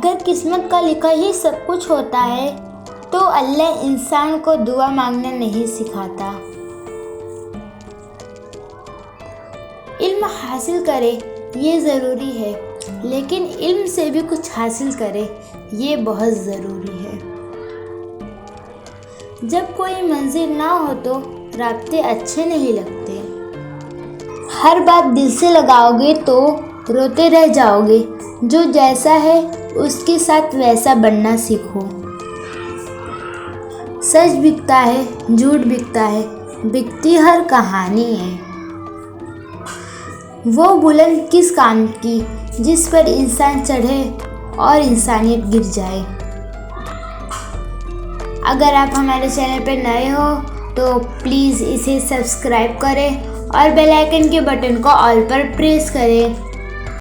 अगर किस्मत का लिखा ही सब कुछ होता है तो अल्लाह इंसान को दुआ मांगना नहीं सिखाता। इल्म हासिल करे ये ज़रूरी है, लेकिन इल्म से भी कुछ हासिल करे ये बहुत ज़रूरी है। जब कोई मंजिल ना हो तो रास्ते अच्छे नहीं लगते। हर बात दिल से लगाओगे तो रोते रह जाओगे। जो जैसा है उसके साथ वैसा बनना सीखो। सच बिकता है, झूठ बिकता है, बिकती हर कहानी है। वो बुलंद किस काम की जिस पर इंसान चढ़े और इंसानियत गिर जाए। अगर आप हमारे चैनल पर नए हो तो प्लीज़ इसे सब्सक्राइब करें और बेल आइकन के बटन को ऑल पर प्रेस करें।